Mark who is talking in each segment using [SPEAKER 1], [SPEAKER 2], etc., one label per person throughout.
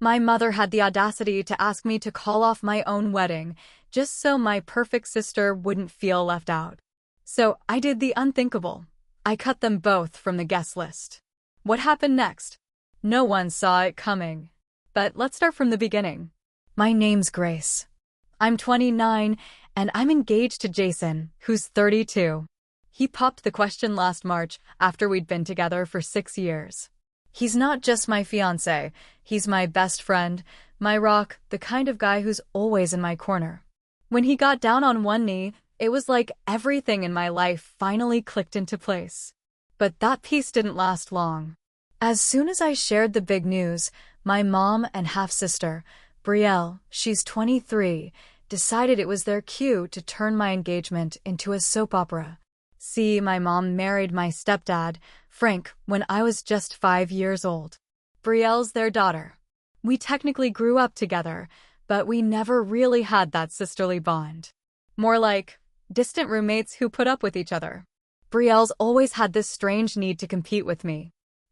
[SPEAKER 1] My mother had the audacity to ask me to call off my own wedding, just so my perfect sister wouldn't feel left out. So I did the unthinkable. I cut them both from the guest list. What happened next? No one saw it coming. But let's start from the beginning. My name's Grace. I'm 29, and I'm engaged to Jason, who's 32. He popped the question last March after we'd been together for 6 years. He's not just my fiancé, he's my best friend, my rock, the kind of guy who's always in my corner. When he got down on one knee, it was like everything in my life finally clicked into place. But that peace didn't last long. As soon as I shared the big news, my mom and half-sister, Brielle, she's 23, decided it was their cue to turn my engagement into a soap opera. See, my mom married my stepdad, Frank, when I was just 5 years old. Brielle's their daughter. We technically grew up together, but we never really had that sisterly bond. More like distant roommates who put up with each other. Brielle's always had this strange need to compete with me.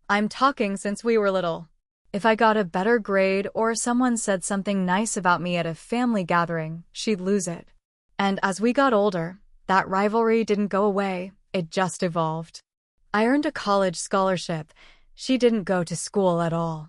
[SPEAKER 1] I'm talking since we were little. If I got a better grade or someone said something nice about me at a family gathering, she'd lose it. And as we got older, that rivalry didn't go away, it just evolved. I earned a college scholarship. She didn't go to school at all.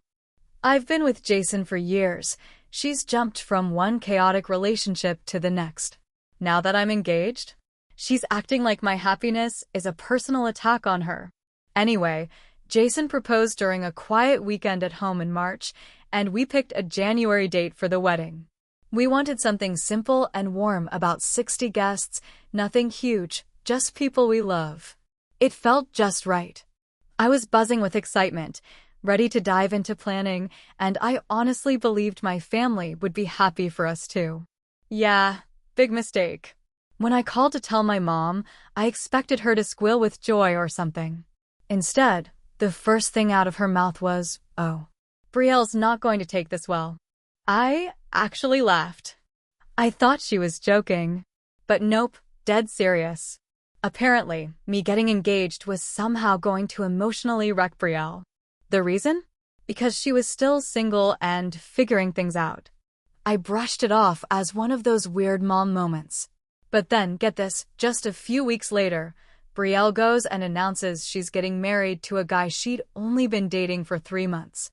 [SPEAKER 1] I've been with Jason for years. She's jumped from one chaotic relationship to the next. Now that I'm engaged, she's acting like my happiness is a personal attack on her. Anyway, Jason proposed during a quiet weekend at home in March, and we picked a January date for the wedding. We wanted something simple and warm, about 60 guests, nothing huge, just people we love. It felt just right. I was buzzing with excitement, ready to dive into planning, and I honestly believed my family would be happy for us too. Yeah, big mistake. When I called to tell my mom, I expected her to squeal with joy or something. Instead, the first thing out of her mouth was, "Oh, Brielle's not going to take this well." I actually laughed. I thought she was joking. But nope, dead serious. Apparently, me getting engaged was somehow going to emotionally wreck Brielle. The reason? Because she was still single and figuring things out. I brushed it off as one of those weird mom moments. But then, get this, just a few weeks later, Brielle goes and announces she's getting married to a guy she'd only been dating for 3 months.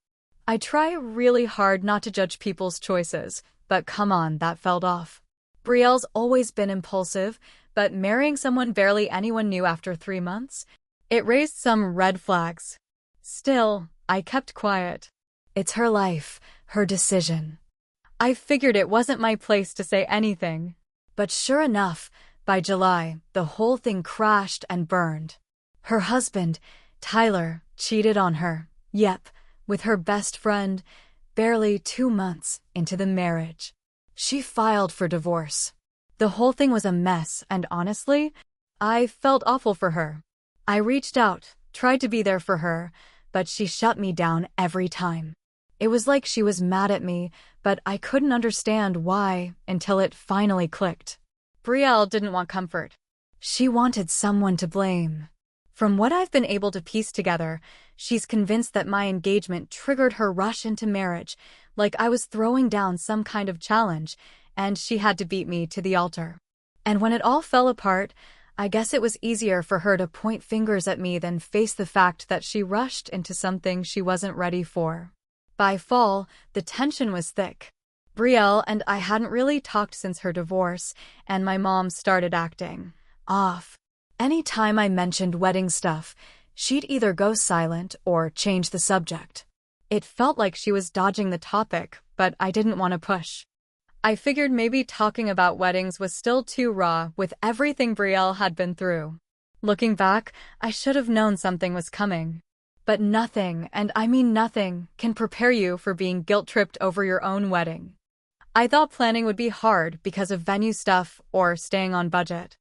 [SPEAKER 1] I try really hard not to judge people's choices, but come on, that felt off. Brielle's always been impulsive, but marrying someone barely anyone knew after 3 months? It raised some red flags. Still, I kept quiet. It's her life, her decision. I figured it wasn't my place to say anything. But sure enough, by July, the whole thing crashed and burned. Her husband, Tyler, cheated on her. Yep, with her best friend, barely 2 months into the marriage. She filed for divorce. The whole thing was a mess, and honestly, I felt awful for her. I reached out, tried to be there for her, but she shut me down every time. It was like she was mad at me, but I couldn't understand why until it finally clicked. Brielle didn't want comfort. She wanted someone to blame. From what I've been able to piece together, she's convinced that my engagement triggered her rush into marriage, like I was throwing down some kind of challenge, and she had to beat me to the altar. And when it all fell apart, I guess it was easier for her to point fingers at me than face the fact that she rushed into something she wasn't ready for. By fall, the tension was thick. Brielle and I hadn't really talked since her divorce, and my mom started acting off. Any time I mentioned wedding stuff, she'd either go silent or change the subject. It felt like she was dodging the topic, but I didn't want to push. I figured maybe talking about weddings was still too raw with everything Brielle had been through. Looking back, I should have known something was coming. But nothing, and I mean nothing, can prepare you for being guilt-tripped over your own wedding. I thought planning would be hard because of venue stuff or staying on budget.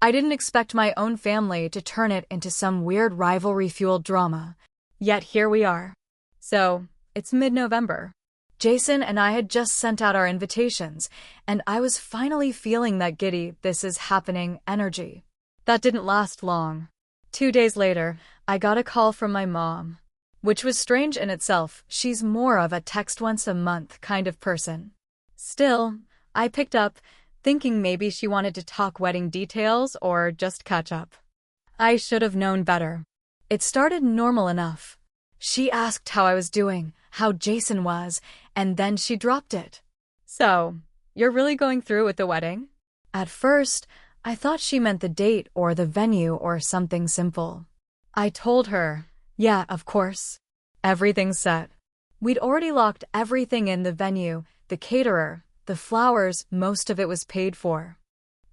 [SPEAKER 1] I didn't expect my own family to turn it into some weird rivalry-fueled drama. Yet here we are. So, it's mid-November. Jason and I had just sent out our invitations, and I was finally feeling that giddy, this is happening energy. That didn't last long. 2 days later, I got a call from my mom. which was strange in itself. She's more of a text once a month kind of person. Still, I picked up, thinking maybe she wanted to talk wedding details or just catch up. I should have known better. It started normal enough. She asked how I was doing, how Jason was, and then she dropped it. So, you're really going through with the wedding? At first, I thought she meant the date or the venue or something simple. I told her, yeah, of course. Everything's set. We'd already locked everything in: the venue, the caterer, the flowers. Most of it was paid for.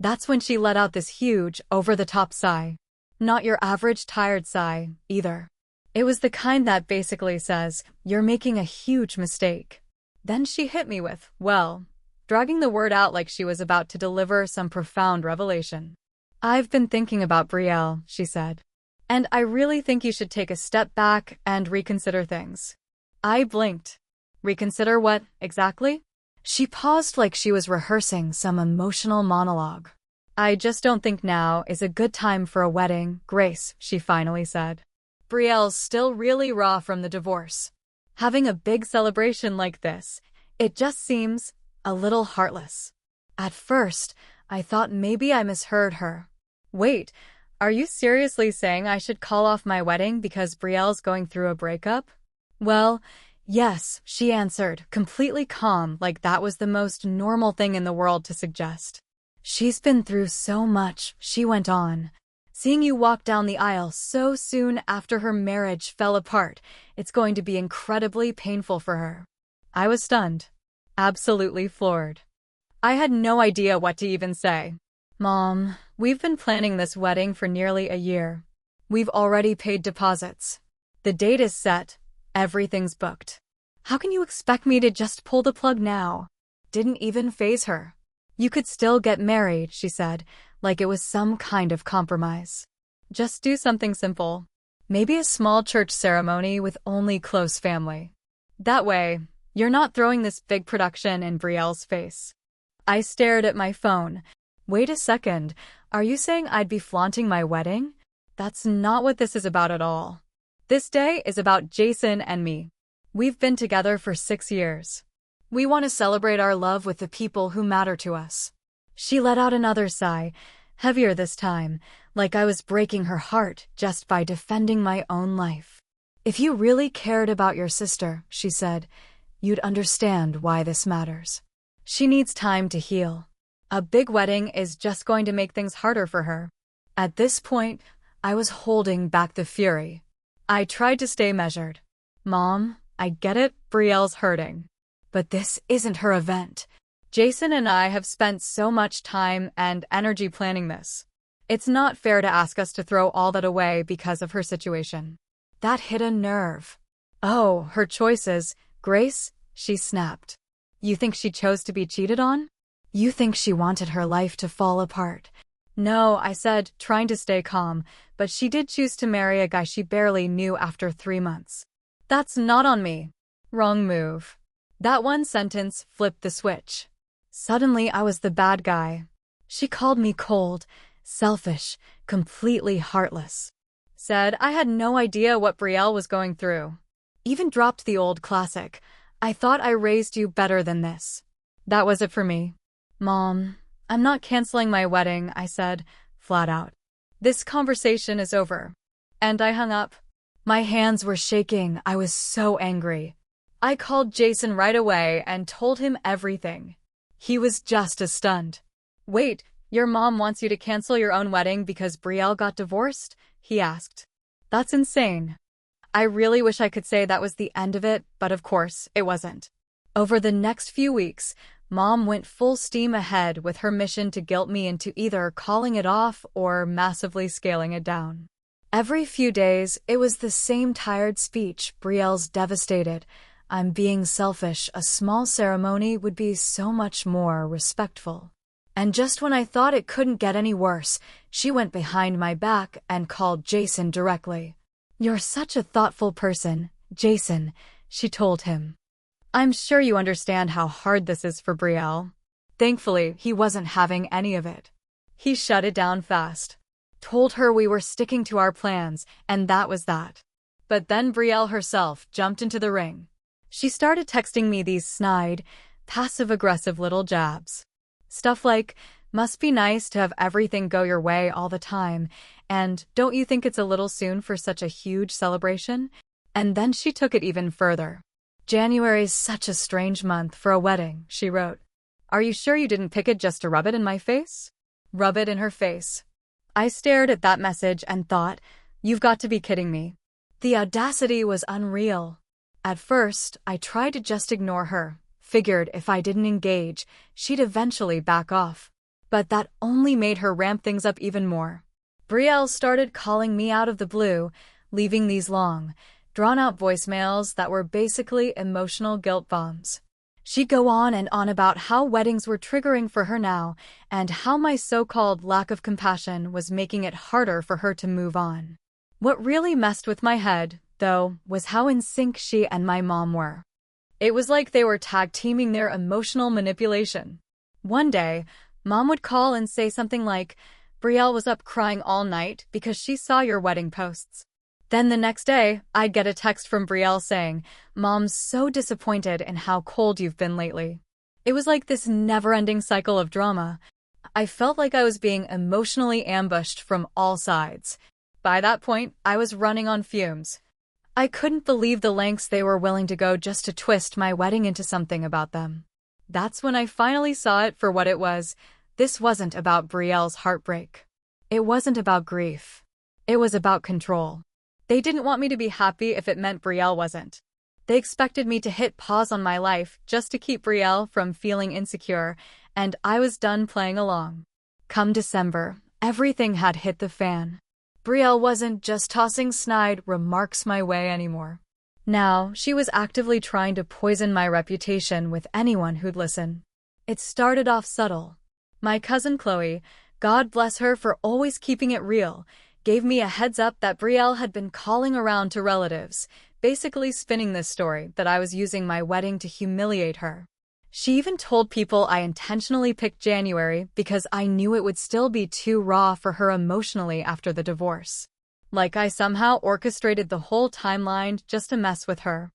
[SPEAKER 1] That's when she let out this huge, over-the-top sigh. Not your average tired sigh, either. It was the kind that basically says, you're making a huge mistake. Then she hit me with, well, dragging the word out like she was about to deliver some profound revelation. I've been thinking about Brielle, she said. And I really think you should take a step back and reconsider things. I blinked. Reconsider what, exactly? She paused like she was rehearsing some emotional monologue. I just don't think now is a good time for a wedding, Grace, she finally said. Brielle's still really raw from the divorce. Having a big celebration like this, it just seems a little heartless. At first, I thought maybe I misheard her. Wait, are you seriously saying I should call off my wedding because Brielle's going through a breakup? Well, yes, she answered, completely calm, like that was the most normal thing in the world to suggest. She's been through so much, she went on. Seeing you walk down the aisle so soon after her marriage fell apart, it's going to be incredibly painful for her. I was stunned. Absolutely floored. I had no idea what to even say. Mom, we've been planning this wedding for nearly a year. We've already paid deposits. The date is set. Everything's booked. How can you expect me to just pull the plug now? Didn't even faze her. You could still get married, she said, like it was some kind of compromise. Just do something simple. Maybe a small church ceremony with only close family. That way, you're not throwing this big production in Brielle's face. I stared at my phone. Wait a second, are you saying I'd be flaunting my wedding? That's not what this is about at all. This day is about Jason and me. We've been together for 6 years. We want to celebrate our love with the people who matter to us. She let out another sigh, heavier this time, like I was breaking her heart just by defending my own life. If you really cared about your sister, she said, you'd understand why this matters. She needs time to heal. A big wedding is just going to make things harder for her. At this point, I was holding back the fury. I tried to stay measured. Mom, I get it, Brielle's hurting. But this isn't her event. Jason and I have spent so much time and energy planning this. It's not fair to ask us to throw all that away because of her situation. That hit a nerve. Oh, her choices, Grace, she snapped. You think she chose to be cheated on? You think she wanted her life to fall apart? No, I said, trying to stay calm, but she did choose to marry a guy she barely knew after 3 months. That's not on me. Wrong move. That one sentence flipped the switch. Suddenly, I was the bad guy. She called me cold, selfish, completely heartless. Said I had no idea what Brielle was going through. Even dropped the old classic, I thought I raised you better than this. That was it for me. Mom, I'm not canceling my wedding, I said, flat out. This conversation is over. And I hung up. My hands were shaking. I was so angry. I called Jason right away and told him everything. He was just as stunned. Wait, your mom wants you to cancel your own wedding because Brielle got divorced? He asked. That's insane. I really wish I could say that was the end of it, but of course, it wasn't. Over the next few weeks, Mom went full steam ahead with her mission to guilt me into either calling it off or massively scaling it down. Every few days, it was the same tired speech. Brielle's devastated. I'm being selfish. A small ceremony would be so much more respectful. And just when I thought it couldn't get any worse, she went behind my back and called Jason directly. You're such a thoughtful person, Jason, she told him. I'm sure you understand how hard this is for Brielle. Thankfully, he wasn't having any of it. He shut it down fast. Told her we were sticking to our plans, and that was that. But then Brielle herself jumped into the ring. She started texting me these snide, passive-aggressive little jabs. Stuff like, must be nice to have everything go your way all the time, and don't you think it's a little soon for such a huge celebration? And then she took it even further. January's such a strange month for a wedding, she wrote. Are you sure you didn't pick it just to rub it in my face? Rub it in her face. I stared at that message and thought, you've got to be kidding me. The audacity was unreal. At first, I tried to just ignore her, figured if I didn't engage, she'd eventually back off. But that only made her ramp things up even more. Brielle started calling me out of the blue, leaving these long, drawn-out voicemails that were basically emotional guilt bombs. She'd go on and on about how weddings were triggering for her now, and how my so-called lack of compassion was making it harder for her to move on. What really messed with my head, though, was how in sync she and my mom were. It was like they were tag-teaming their emotional manipulation. One day, Mom would call and say something like, Brielle was up crying all night because she saw your wedding posts. Then the next day, I'd get a text from Brielle saying, Mom's so disappointed in how cold you've been lately. It was like this never-ending cycle of drama. I felt like I was being emotionally ambushed from all sides. By that point, I was running on fumes. I couldn't believe the lengths they were willing to go just to twist my wedding into something about them. That's when I finally saw it for what it was. This wasn't about Brielle's heartbreak. It wasn't about grief. It was about control. They didn't want me to be happy if it meant Brielle wasn't. They expected me to hit pause on my life just to keep Brielle from feeling insecure, and I was done playing along. Come December, everything had hit the fan. Brielle wasn't just tossing snide remarks my way anymore. Now, she was actively trying to poison my reputation with anyone who'd listen. It started off subtle. My cousin Chloe, God bless her for always keeping it real, gave me a heads up that Brielle had been calling around to relatives, basically spinning this story that I was using my wedding to humiliate her. She even told people I intentionally picked January because I knew it would still be too raw for her emotionally after the divorce. Like I somehow orchestrated the whole timeline just to mess with her.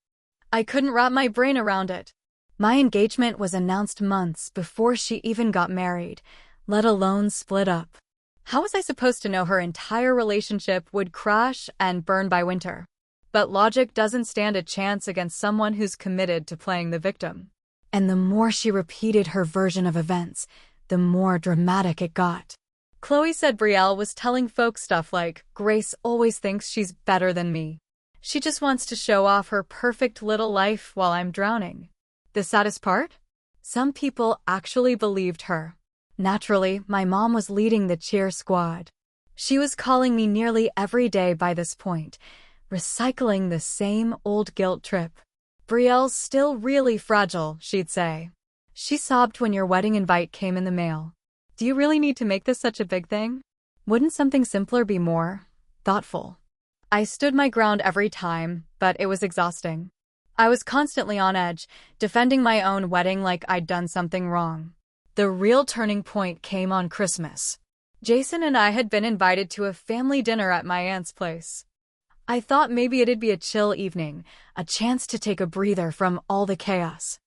[SPEAKER 1] I couldn't wrap my brain around it. My engagement was announced months before she even got married, let alone split up. How was I supposed to know her entire relationship would crash and burn by winter? But logic doesn't stand a chance against someone who's committed to playing the victim. And the more she repeated her version of events, the more dramatic it got. Chloe said Brielle was telling folks stuff like, Grace always thinks she's better than me. She just wants to show off her perfect little life while I'm drowning. The saddest part? Some people actually believed her. Naturally, my mom was leading the cheer squad. She was calling me nearly every day by this point, recycling the same old guilt trip. Brielle's still really fragile, she'd say. She sobbed when your wedding invite came in the mail. Do you really need to make this such a big thing? Wouldn't something simpler be more thoughtful? I stood my ground every time, but it was exhausting. I was constantly on edge, defending my own wedding like I'd done something wrong. The real turning point came on Christmas. Jason and I had been invited to a family dinner at my aunt's place. I thought maybe it'd be a chill evening, a chance to take a breather from all the chaos.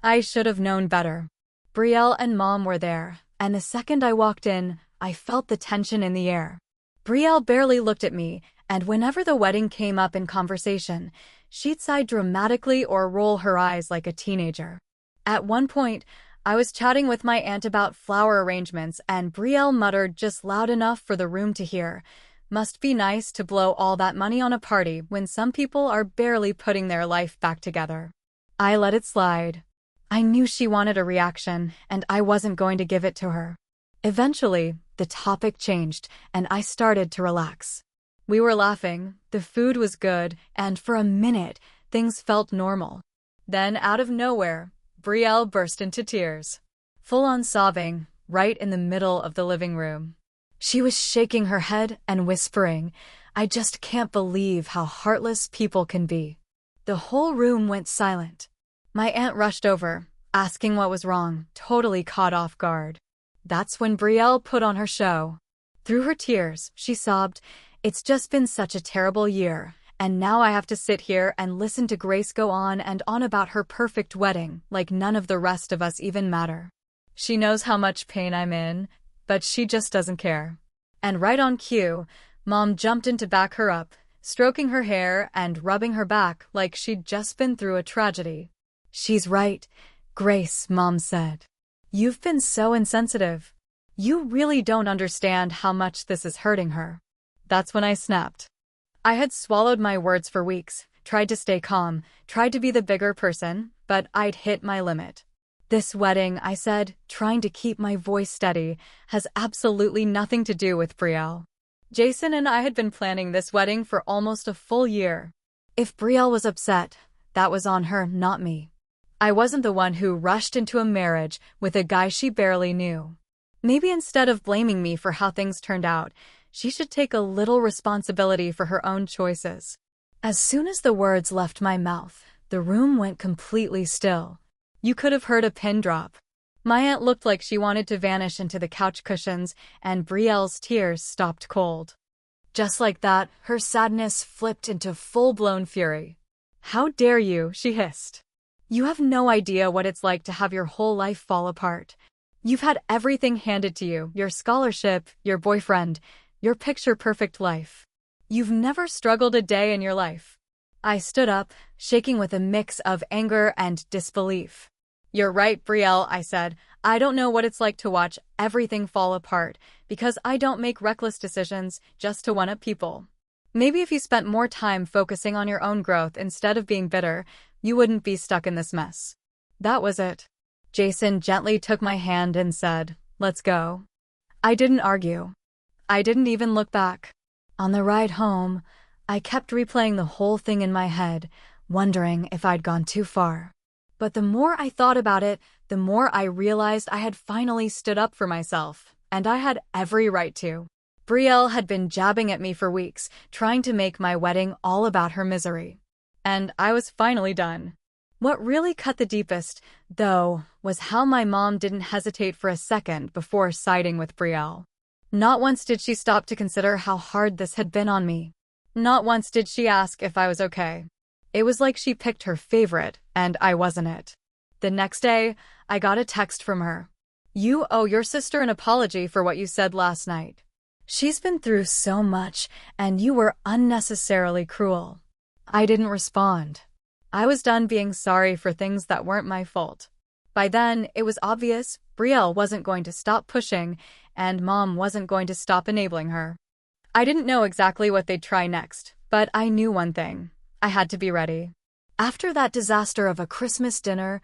[SPEAKER 1] I should have known better. Brielle and Mom were there, and the second I walked in, I felt the tension in the air. Brielle barely looked at me, and whenever the wedding came up in conversation, she'd sigh dramatically or roll her eyes like a teenager. At one point, I was chatting with my aunt about flower arrangements, and Brielle muttered just loud enough for the room to hear, "Must be nice to blow all that money on a party when some people are barely putting their life back together." I let it slide. I knew she wanted a reaction, and I wasn't going to give it to her. Eventually, the topic changed, and I started to relax. We were laughing, the food was good, and for a minute, things felt normal. Then, out of nowhere, Brielle burst into tears. Full-on sobbing, right in the middle of the living room. She was shaking her head and whispering, "I just can't believe how heartless people can be." The whole room went silent. My aunt rushed over, asking what was wrong, totally caught off guard. That's when Brielle put on her show. Through her tears, she sobbed, "It's just been such a terrible year, and now I have to sit here and listen to Grace go on and on about her perfect wedding, like none of the rest of us even matter. She knows how much pain I'm in, but she just doesn't care. And right on cue, Mom jumped in to back her up, stroking her hair and rubbing her back like she'd just been through a tragedy. "She's right, Grace," Mom said. "You've been so insensitive. You really don't understand how much this is hurting her." That's when I snapped. I had swallowed my words for weeks, tried to stay calm, tried to be the bigger person, but I'd hit my limit. "This wedding," I said, trying to keep my voice steady, "has absolutely nothing to do with Brielle. Jason and I had been planning this wedding for almost a full year. If Brielle was upset, that was on her, not me. I wasn't the one who rushed into a marriage with a guy she barely knew. Maybe instead of blaming me for how things turned out, she should take a little responsibility for her own choices." As soon as the words left my mouth, the room went completely still. You could have heard a pin drop. My aunt looked like she wanted to vanish into the couch cushions, and Brielle's tears stopped cold. Just like that, her sadness flipped into full-blown fury. "How dare you?" she hissed. "You have no idea what it's like to have your whole life fall apart. You've had everything handed to you, your scholarship, your boyfriend, your picture-perfect life. You've never struggled a day in your life." I stood up, shaking with a mix of anger and disbelief. "You're right, Brielle," I said. "I don't know what it's like to watch everything fall apart, because I don't make reckless decisions just to one-up people. Maybe if you spent more time focusing on your own growth instead of being bitter, you wouldn't be stuck in this mess." That was it. Jason gently took my hand and said, "Let's go." I didn't argue. I didn't even look back. On the ride home, I kept replaying the whole thing in my head, wondering if I'd gone too far. But the more I thought about it, the more I realized I had finally stood up for myself, and I had every right to. Brielle had been jabbing at me for weeks, trying to make my wedding all about her misery. And I was finally done. What really cut the deepest, though, was how my mom didn't hesitate for a second before siding with Brielle. Not once did she stop to consider how hard this had been on me. Not once did she ask if I was okay. It was like she picked her favorite, and I wasn't it. The next day, I got a text from her. "You owe your sister an apology for what you said last night. She's been through so much, and you were unnecessarily cruel." I didn't respond. I was done being sorry for things that weren't my fault. By then, it was obvious Brielle wasn't going to stop pushing, and Mom wasn't going to stop enabling her. I didn't know exactly what they'd try next, but I knew one thing. I had to be ready. After that disaster of a Christmas dinner,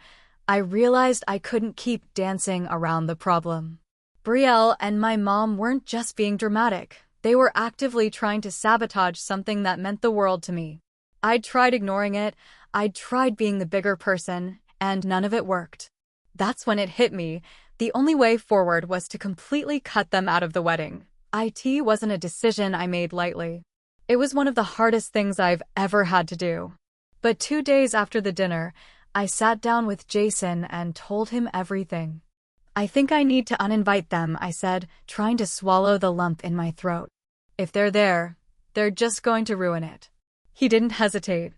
[SPEAKER 1] I realized I couldn't keep dancing around the problem. Brielle and my mom weren't just being dramatic. They were actively trying to sabotage something that meant the world to me. I'd tried ignoring it, I'd tried being the bigger person, and none of it worked. That's when it hit me. The only way forward was to completely cut them out of the wedding. It wasn't a decision I made lightly. It was one of the hardest things I've ever had to do. But 2 days after the dinner, I sat down with Jason and told him everything. "I think I need to uninvite them," I said, trying to swallow the lump in my throat. "If they're there, they're just going to ruin it." He didn't hesitate.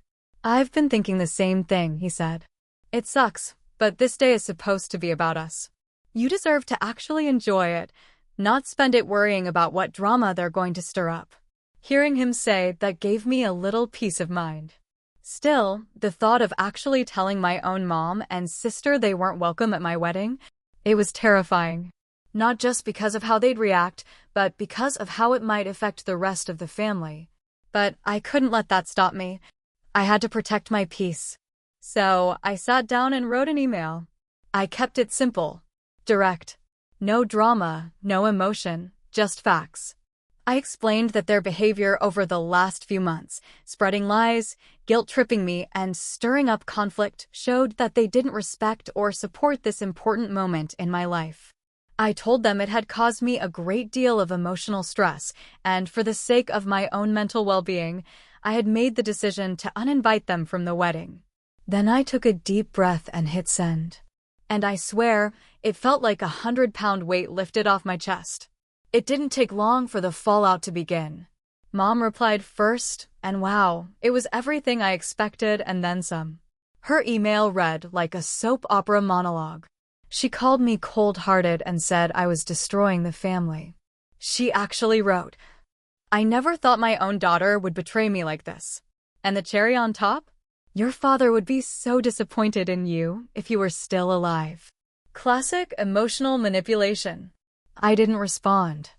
[SPEAKER 1] "I've been thinking the same thing," he said. "It sucks, but this day is supposed to be about us. You deserve to actually enjoy it, not spend it worrying about what drama they're going to stir up." Hearing him say that gave me a little peace of mind. Still, the thought of actually telling my own mom and sister they weren't welcome at my wedding, it was terrifying. Not just because of how they'd react, but because of how it might affect the rest of the family. But I couldn't let that stop me. I had to protect my peace. So I sat down and wrote an email. I kept it simple, direct. No drama, no emotion, just facts. I explained that their behavior over the last few months, spreading lies, guilt-tripping me, and stirring up conflict, showed that they didn't respect or support this important moment in my life. I told them it had caused me a great deal of emotional stress, and for the sake of my own mental well-being, I had made the decision to uninvite them from the wedding. Then I took a deep breath and hit send. And I swear, it felt like 100-pound weight lifted off my chest. It didn't take long for the fallout to begin. Mom replied first, And wow, it was everything I expected and then some. Her email read like a soap opera monologue. She called me cold-hearted and said I was destroying the family. She actually wrote, "I never thought my own daughter would betray me like this. And the cherry on top? Your father would be so disappointed in you if you were still alive." Classic emotional manipulation. I didn't respond.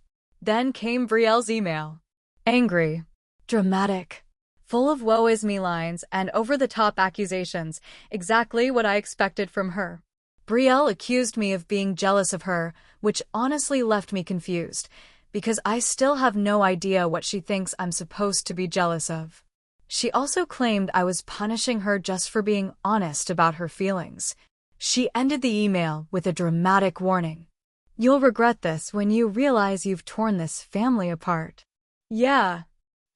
[SPEAKER 1] Then came Brielle's email. Angry, dramatic, full of woe is me lines and over-the-top accusations, exactly what I expected from her. Brielle accused me of being jealous of her, which honestly left me confused, because I still have no idea what she thinks I'm supposed to be jealous of. She also claimed I was punishing her just for being honest about her feelings. She ended the email with a dramatic warning. "You'll regret this when you realize you've torn this family apart." Yeah.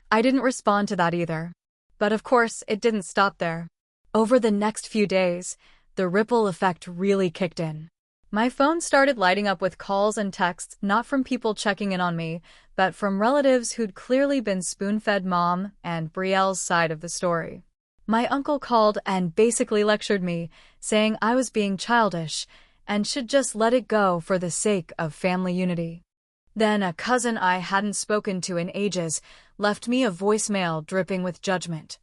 [SPEAKER 1] I didn't respond to that either. But of course, it didn't stop there. Over the next few days, the ripple effect really kicked in. My phone started lighting up with calls and texts not from people checking in on me, but from relatives who'd clearly been spoon-fed Mom and Brielle's side of the story. My uncle called and basically lectured me, saying I was being childish and should just let it go for the sake of family unity. Then a cousin I hadn't spoken to in ages left me a voicemail dripping with judgment.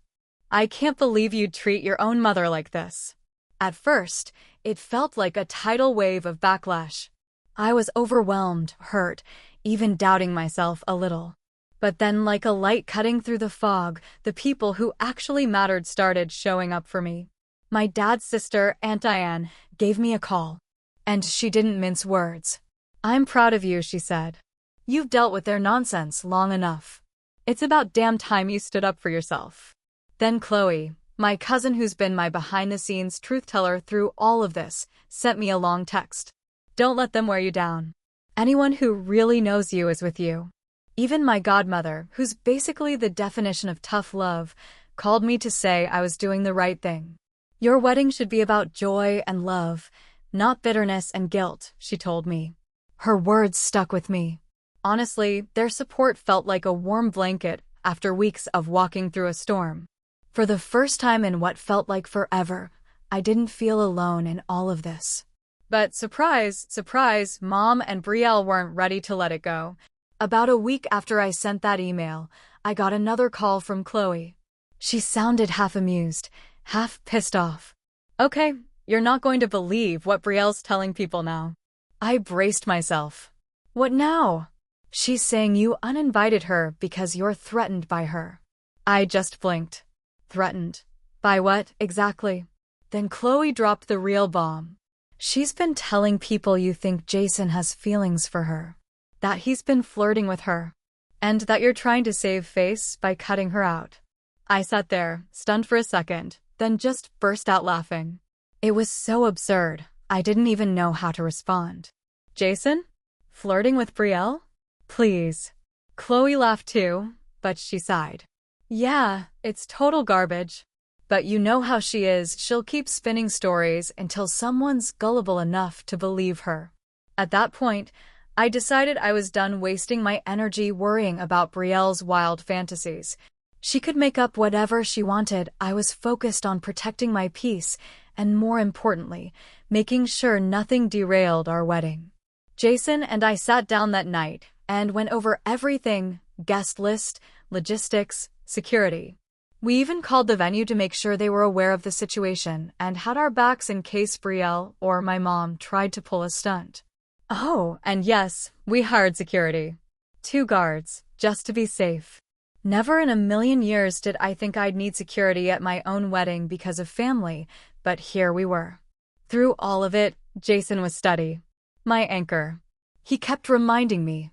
[SPEAKER 1] "I can't believe you'd treat your own mother like this." At first, it felt like a tidal wave of backlash. I was overwhelmed, hurt, even doubting myself a little. But then, like a light cutting through the fog, the people who actually mattered started showing up for me. My dad's sister, Aunt Diane, gave me a call. And she didn't mince words. "I'm proud of you," she said. "You've dealt with their nonsense long enough. It's about damn time you stood up for yourself." Then Chloe, my cousin who's been my behind-the-scenes truth-teller through all of this, sent me a long text. "Don't let them wear you down. Anyone who really knows you is with you." Even my godmother, who's basically the definition of tough love, called me to say I was doing the right thing. "Your wedding should be about joy and love, not bitterness and guilt," she told me. Her words stuck with me. Honestly, their support felt like a warm blanket after weeks of walking through a storm. For the first time in what felt like forever, I didn't feel alone in all of this. But surprise, surprise, Mom and Brielle weren't ready to let it go. About a week after I sent that email, I got another call from Chloe. She sounded half amused, half pissed off. "Okay, you're not going to believe what Brielle's telling people now." I braced myself. "What now?" "She's saying you uninvited her because you're threatened by her." I just blinked. Threatened? By what, exactly? Then Chloe dropped the real bomb. "She's been telling people you think Jason has feelings for her, that he's been flirting with her, and that you're trying to save face by cutting her out." I sat there, stunned for a second, then just burst out laughing. It was so absurd, I didn't even know how to respond. "Jason? Flirting with Brielle? Please." Chloe laughed too, but she sighed. "Yeah, it's total garbage. But you know how she is, she'll keep spinning stories until someone's gullible enough to believe her." At that point, I decided I was done wasting my energy worrying about Brielle's wild fantasies. She could make up whatever she wanted. I was focused on protecting my peace and, more importantly, making sure nothing derailed our wedding. Jason and I sat down that night and went over everything: guest list, logistics, security. We even called the venue to make sure they were aware of the situation and had our backs in case Brielle or my mom tried to pull a stunt. Oh, and yes, we hired security. 2 guards, just to be safe. Never in a million years did I think I'd need security at my own wedding because of family, but here we were. Through all of it, Jason was steady. My anchor. He kept reminding me,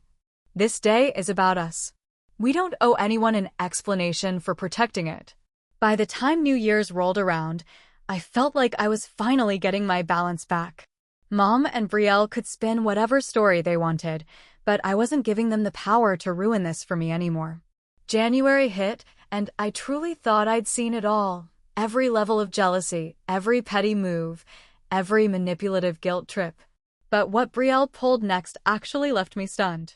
[SPEAKER 1] "This day is about us. We don't owe anyone an explanation for protecting it." By the time New Year's rolled around, I felt like I was finally getting my balance back. Mom and Brielle could spin whatever story they wanted, but I wasn't giving them the power to ruin this for me anymore. January hit, and I truly thought I'd seen it all. Every level of jealousy, every petty move, every manipulative guilt trip. But what Brielle pulled next actually left me stunned.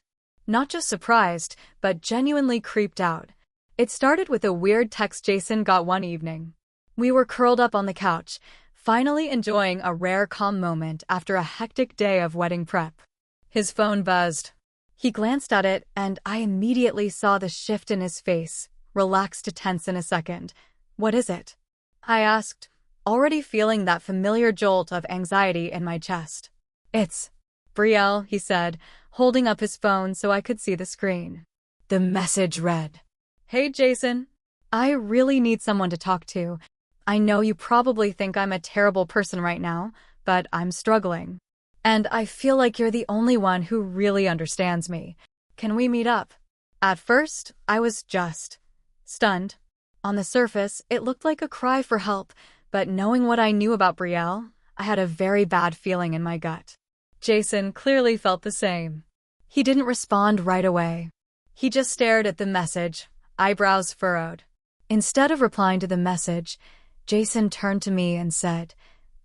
[SPEAKER 1] Not just surprised, but genuinely creeped out. It started with a weird text Jason got one evening. We were curled up on the couch, finally enjoying a rare calm moment after a hectic day of wedding prep. His phone buzzed. He glanced at it, and I immediately saw the shift in his face, relaxed to tense in a second. "What is it?" I asked, already feeling that familiar jolt of anxiety in my chest. "It's Brielle," he said, holding up his phone so I could see the screen. The message read, "Hey Jason, I really need someone to talk to. I know you probably think I'm a terrible person right now, but I'm struggling. And I feel like you're the only one who really understands me. Can we meet up?" At first, I was just stunned. On the surface, it looked like a cry for help, but knowing what I knew about Brielle, I had a very bad feeling in my gut. Jason clearly felt the same. He didn't respond right away. He just stared at the message, eyebrows furrowed. Instead of replying to the message, Jason turned to me and said,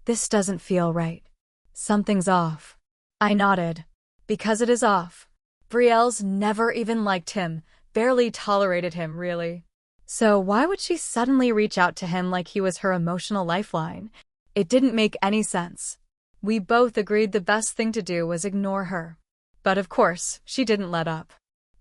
[SPEAKER 1] "This doesn't feel right. Something's off." I nodded. Because it is off. Brielle's never even liked him, barely tolerated him, really. So why would she suddenly reach out to him like he was her emotional lifeline? It didn't make any sense. We both agreed the best thing to do was ignore her. But of course, she didn't let up.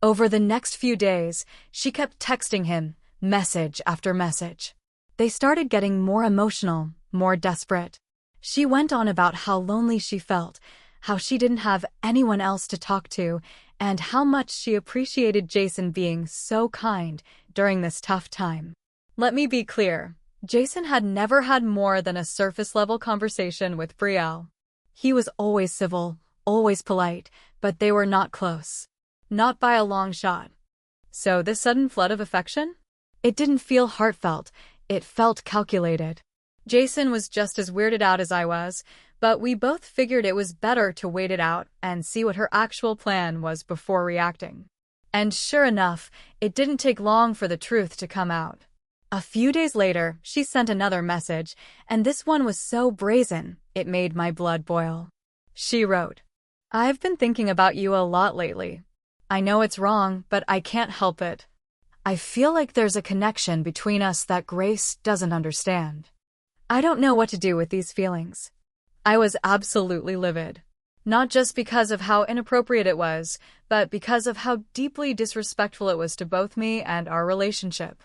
[SPEAKER 1] Over the next few days, she kept texting him, message after message. They started getting more emotional, more desperate. She went on about how lonely she felt, how she didn't have anyone else to talk to, and how much she appreciated Jason being so kind during this tough time. Let me be clear, Jason had never had more than a surface-level conversation with Brielle. He was always civil, always polite, but they were not close. Not by a long shot. So this sudden flood of affection? It didn't feel heartfelt, it felt calculated. Jason was just as weirded out as I was, but we both figured it was better to wait it out and see what her actual plan was before reacting. And sure enough, it didn't take long for the truth to come out. A few days later, she sent another message, and this one was so brazen, it made my blood boil. She wrote, "I've been thinking about you a lot lately. I know it's wrong, but I can't help it. I feel like there's a connection between us that Grace doesn't understand. I don't know what to do with these feelings." I was absolutely livid. Not just because of how inappropriate it was, but because of how deeply disrespectful it was to both me and our relationship.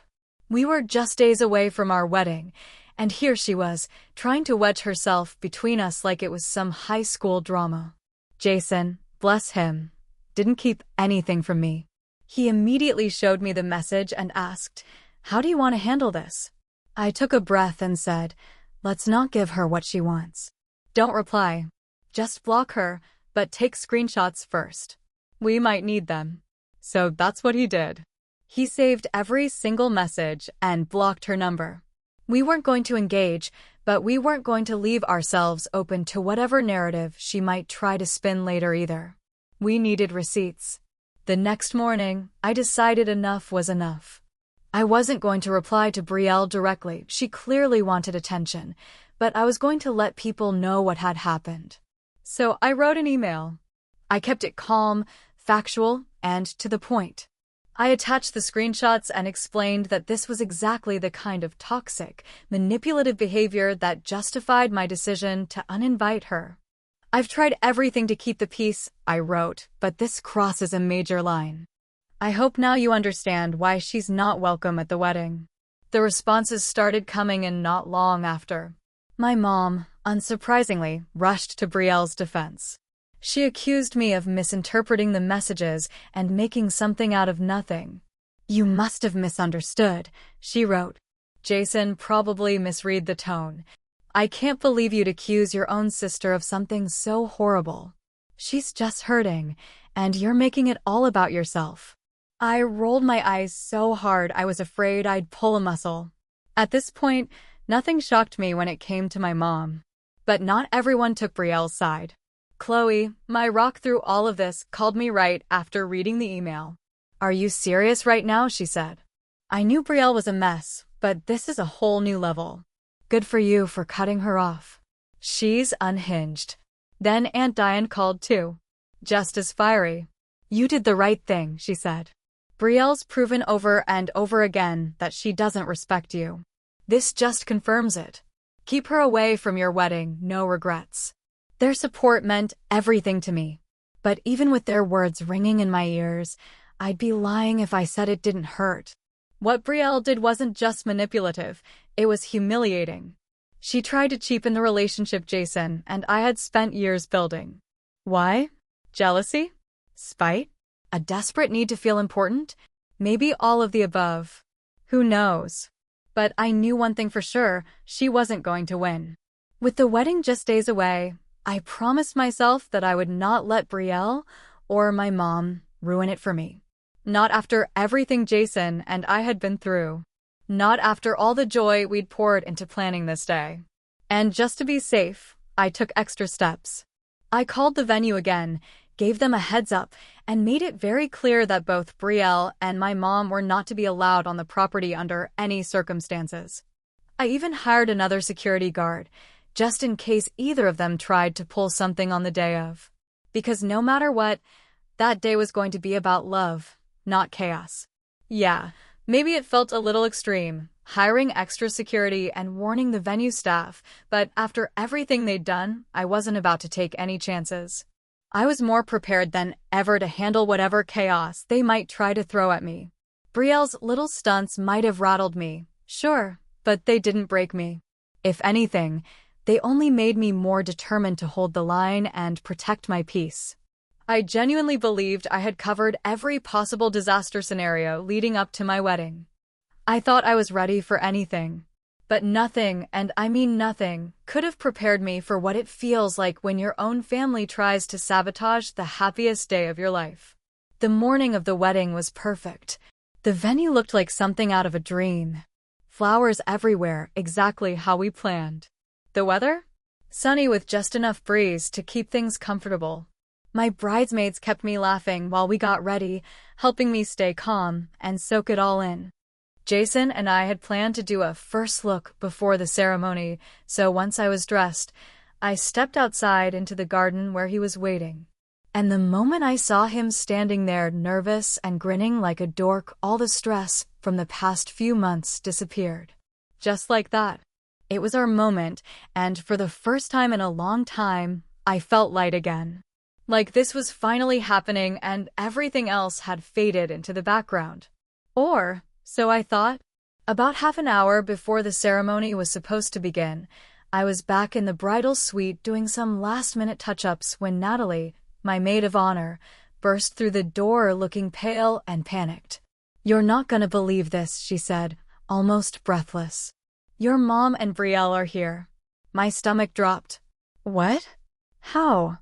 [SPEAKER 1] We were just days away from our wedding, and here she was, trying to wedge herself between us like it was some high school drama. Jason, bless him, didn't keep anything from me. He immediately showed me the message and asked, "How do you want to handle this?" I took a breath and said, "Let's not give her what she wants. Don't reply. Just block her, but take screenshots first. We might need them." So that's what he did. He saved every single message and blocked her number. We weren't going to engage, but we weren't going to leave ourselves open to whatever narrative she might try to spin later either. We needed receipts. The next morning, I decided enough was enough. I wasn't going to reply to Brielle directly, she clearly wanted attention, but I was going to let people know what had happened. So I wrote an email. I kept it calm, factual, and to the point. I attached the screenshots and explained that this was exactly the kind of toxic, manipulative behavior that justified my decision to uninvite her. "I've tried everything to keep the peace," I wrote, "but this crosses a major line. I hope now you understand why she's not welcome at the wedding." The responses started coming in not long after. My mom, unsurprisingly, rushed to Brielle's defense. She accused me of misinterpreting the messages and making something out of nothing. "You must have misunderstood," she wrote. "Jason probably misread the tone. I can't believe you'd accuse your own sister of something so horrible. She's just hurting, and you're making it all about yourself." I rolled my eyes so hard I was afraid I'd pull a muscle. At this point, nothing shocked me when it came to my mom. But not everyone took Brielle's side. Chloe, my rock through all of this, called me right after reading the email. "Are you serious right now?" she said. I knew Brielle was a mess, but this is a whole new level. Good for you for cutting her off. She's unhinged. Then Aunt Diane called too. Just as fiery. "You did the right thing," she said. Brielle's proven over and over again that she doesn't respect you. This just confirms it. Keep her away from your wedding, no regrets. Their support meant everything to me. But even with their words ringing in my ears, I'd be lying if I said it didn't hurt. What Brielle did wasn't just manipulative, it was humiliating. She tried to cheapen the relationship Jason and I had spent years building. Why? Jealousy? Spite? A desperate need to feel important? Maybe all of the above. Who knows? But I knew one thing for sure, she wasn't going to win. With the wedding just days away, I promised myself that I would not let Brielle or my mom ruin it for me. Not after everything Jason and I had been through. Not after all the joy we'd poured into planning this day. And just to be safe, I took extra steps. I called the venue again, gave them a heads up, and made it very clear that both Brielle and my mom were not to be allowed on the property under any circumstances. I even hired another security guard, just in case either of them tried to pull something on the day of. Because no matter what, that day was going to be about love, not chaos. Yeah, maybe it felt a little extreme, hiring extra security and warning the venue staff, but after everything they'd done, I wasn't about to take any chances. I was more prepared than ever to handle whatever chaos they might try to throw at me. Brielle's little stunts might have rattled me, sure, but they didn't break me. If anything, they only made me more determined to hold the line and protect my peace. I genuinely believed I had covered every possible disaster scenario leading up to my wedding. I thought I was ready for anything. But nothing, and I mean nothing, could have prepared me for what it feels like when your own family tries to sabotage the happiest day of your life. The morning of the wedding was perfect. The venue looked like something out of a dream. Flowers everywhere, exactly how we planned. The weather? Sunny with just enough breeze to keep things comfortable. My bridesmaids kept me laughing while we got ready, helping me stay calm and soak it all in. Jason and I had planned to do a first look before the ceremony, so once I was dressed, I stepped outside into the garden where he was waiting. And the moment I saw him standing there nervous and grinning like a dork, all the stress from the past few months disappeared. Just like that. It was our moment, and for the first time in a long time, I felt light again. Like this was finally happening and everything else had faded into the background. Or so I thought. About half an hour before the ceremony was supposed to begin, I was back in the bridal suite doing some last-minute touch-ups when Natalie, my maid of honor, burst through the door looking pale and panicked. "You're not gonna believe this," she said, almost breathless. "Your mom and Brielle are here." My stomach dropped. "What? How?"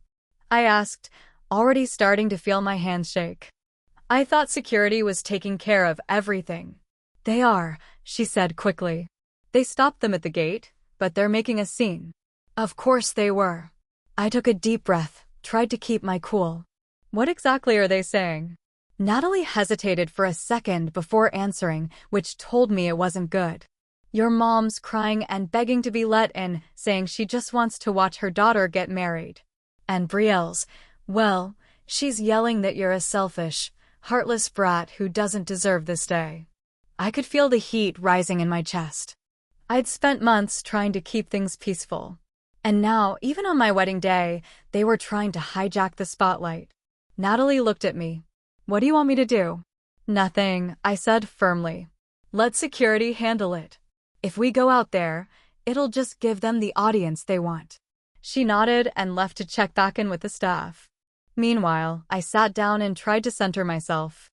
[SPEAKER 1] I asked, already starting to feel my hands shake. I thought security was taking care of everything. "They are," she said quickly. "They stopped them at the gate, but they're making a scene." Of course they were. I took a deep breath, tried to keep my cool. "What exactly are they saying?" Natalie hesitated for a second before answering, which told me it wasn't good. "Your mom's crying and begging to be let in, saying she just wants to watch her daughter get married. And Brielle's, well, she's yelling that you're a selfish, heartless brat who doesn't deserve this day." I could feel the heat rising in my chest. I'd spent months trying to keep things peaceful. And now, even on my wedding day, they were trying to hijack the spotlight. Natalie looked at me. "What do you want me to do?" "Nothing," I said firmly. "Let security handle it. If we go out there, it'll just give them the audience they want." She nodded and left to check back in with the staff. Meanwhile, I sat down and tried to center myself.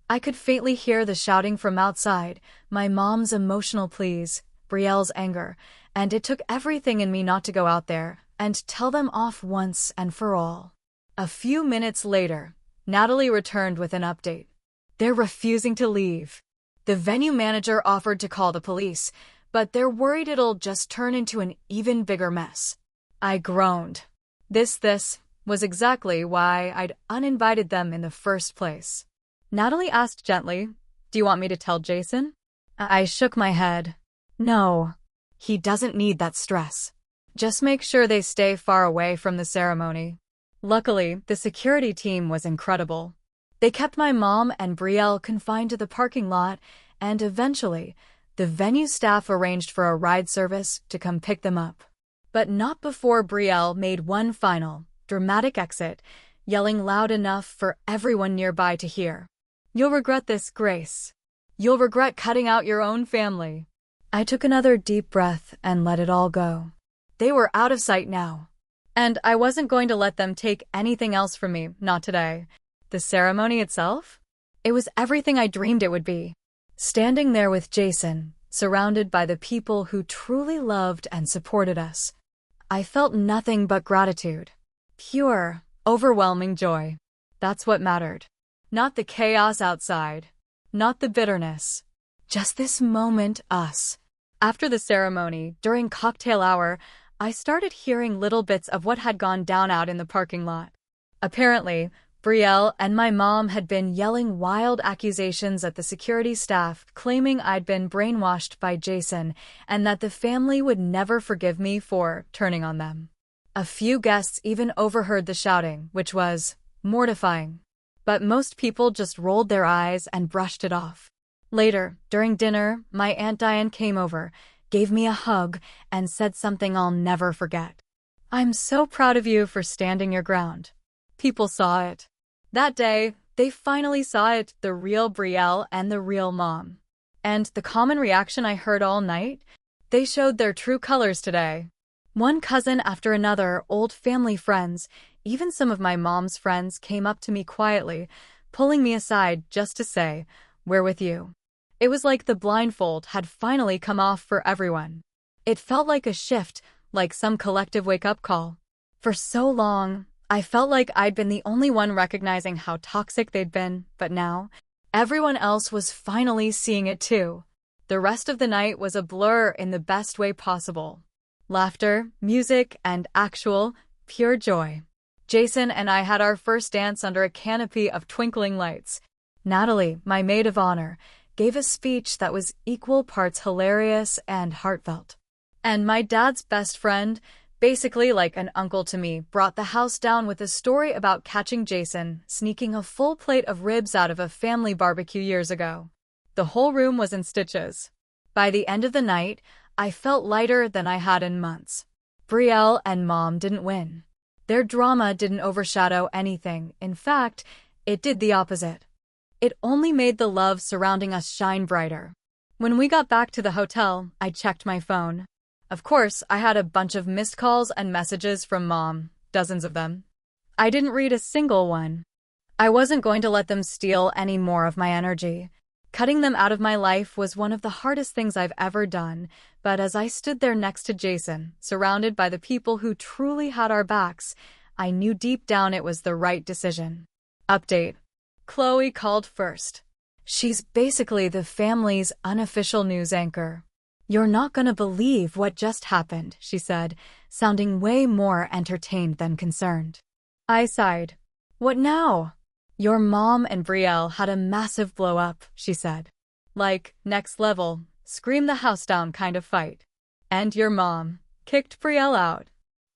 [SPEAKER 1] I could faintly hear the shouting from outside, my mom's emotional pleas, Brielle's anger, and it took everything in me not to go out there and tell them off once and for all. A few minutes later, Natalie returned with an update. "They're refusing to leave. The venue manager offered to call the police, but they're worried it'll just turn into an even bigger mess." I groaned. This was exactly why I'd uninvited them in the first place. Natalie asked gently, "Do you want me to tell Jason?" I shook my head. "No. He doesn't need that stress. Just make sure they stay far away from the ceremony." Luckily, the security team was incredible. They kept my mom and Brielle confined to the parking lot, and eventually, the venue staff arranged for a ride service to come pick them up. But not before Brielle made one final, dramatic exit, yelling loud enough for everyone nearby to hear. "You'll regret this, Grace. You'll regret cutting out your own family." I took another deep breath and let it all go. They were out of sight now. And I wasn't going to let them take anything else from me, not today. The ceremony itself? It was everything I dreamed it would be. Standing there with Jason, surrounded by the people who truly loved and supported us, I felt nothing but gratitude. Pure, overwhelming joy. That's what mattered. Not the chaos outside. Not the bitterness. Just this moment, us. After the ceremony, during cocktail hour, I started hearing little bits of what had gone down out in the parking lot. Apparently, Brielle and my mom had been yelling wild accusations at the security staff, claiming I'd been brainwashed by Jason and that the family would never forgive me for turning on them. A few guests even overheard the shouting, which was mortifying. But most people just rolled their eyes and brushed it off. Later, during dinner, my Aunt Diane came over, gave me a hug, and said something I'll never forget. "I'm so proud of you for standing your ground." People saw it. That day, they finally saw it, the real Brielle and the real mom. And the common reaction I heard all night? They showed their true colors today. One cousin after another, old family friends, even some of my mom's friends came up to me quietly, pulling me aside just to say, "We're with you." It was like the blindfold had finally come off for everyone. It felt like a shift, like some collective wake-up call. For so long, I felt like I'd been the only one recognizing how toxic they'd been, but now, everyone else was finally seeing it too. The rest of the night was a blur in the best way possible. Laughter, music, and actual, pure joy. Jason and I had our first dance under a canopy of twinkling lights. Natalie, my maid of honor, gave a speech that was equal parts hilarious and heartfelt. And my dad's best friend, basically like an uncle to me, brought the house down with a story about catching Jason sneaking a full plate of ribs out of a family barbecue years ago. The whole room was in stitches. By the end of the night, I felt lighter than I had in months. Brielle and Mom didn't win. Their drama didn't overshadow anything. In fact, it did the opposite. It only made the love surrounding us shine brighter. When we got back to the hotel, I checked my phone. Of course, I had a bunch of missed calls and messages from Mom, dozens of them. I didn't read a single one. I wasn't going to let them steal any more of my energy. Cutting them out of my life was one of the hardest things I've ever done, but as I stood there next to Jason, surrounded by the people who truly had our backs, I knew deep down it was the right decision. Update. Chloe called first. She's basically the family's unofficial news anchor. "You're not gonna believe what just happened," she said, sounding way more entertained than concerned. I sighed. "What now?" "Your mom and Brielle had a massive blow-up," she said. "Like, next level, scream the house down kind of fight. And your mom kicked Brielle out."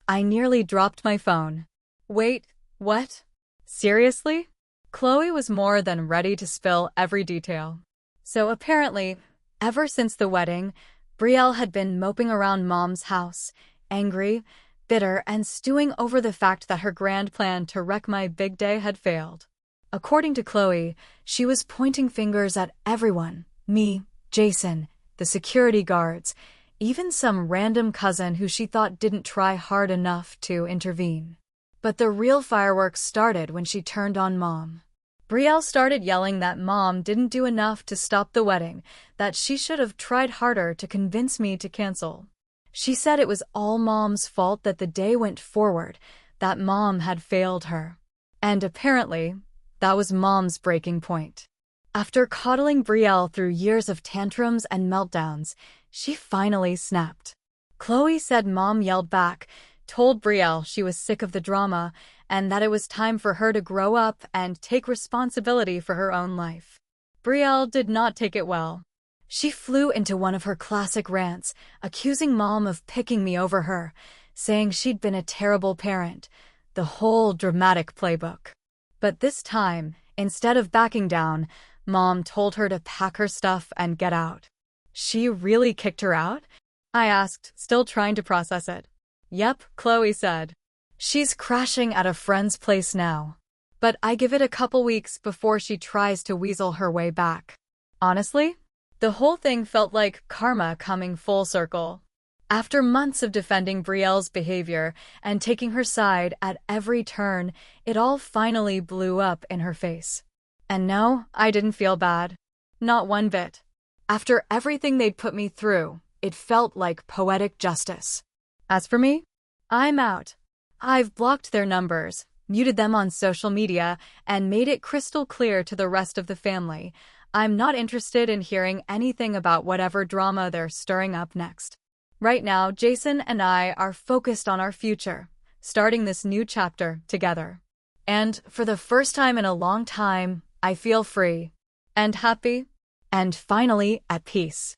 [SPEAKER 1] I nearly dropped my phone. "Wait, what? Seriously?" Chloe was more than ready to spill every detail. So apparently, ever since the wedding, Brielle had been moping around Mom's house, angry, bitter, and stewing over the fact that her grand plan to wreck my big day had failed. According to Chloe, she was pointing fingers at everyone, me, Jason, the security guards, even some random cousin who she thought didn't try hard enough to intervene. But the real fireworks started when she turned on Mom. Brielle started yelling that Mom didn't do enough to stop the wedding, that she should have tried harder to convince me to cancel. She said it was all Mom's fault that the day went forward, that Mom had failed her. And apparently, that was Mom's breaking point. After coddling Brielle through years of tantrums and meltdowns, she finally snapped. Chloe said Mom yelled back, told Brielle she was sick of the drama, and that it was time for her to grow up and take responsibility for her own life. Brielle did not take it well. She flew into one of her classic rants, accusing Mom of picking me over her, saying she'd been a terrible parent, the whole dramatic playbook. But this time, Instead of backing down, Mom told her to pack her stuff and get out. She really kicked her out? I asked, still trying to process it. Yep, Chloe said. She's crashing at a friend's place now. But I give it a couple weeks before she tries to weasel her way back. Honestly, the whole thing felt like karma coming full circle. After months of defending Brielle's behavior and taking her side at every turn, it all finally blew up in her face. And no, I didn't feel bad. Not one bit. After everything they'd put me through, it felt like poetic justice. As for me, I'm out. I've blocked their numbers, muted them on social media, and made it crystal clear to the rest of the family. I'm not interested in hearing anything about whatever drama they're stirring up next. Right now, Jason and I are focused on our future, starting this new chapter together. And for the first time in a long time, I feel free and happy and finally at peace.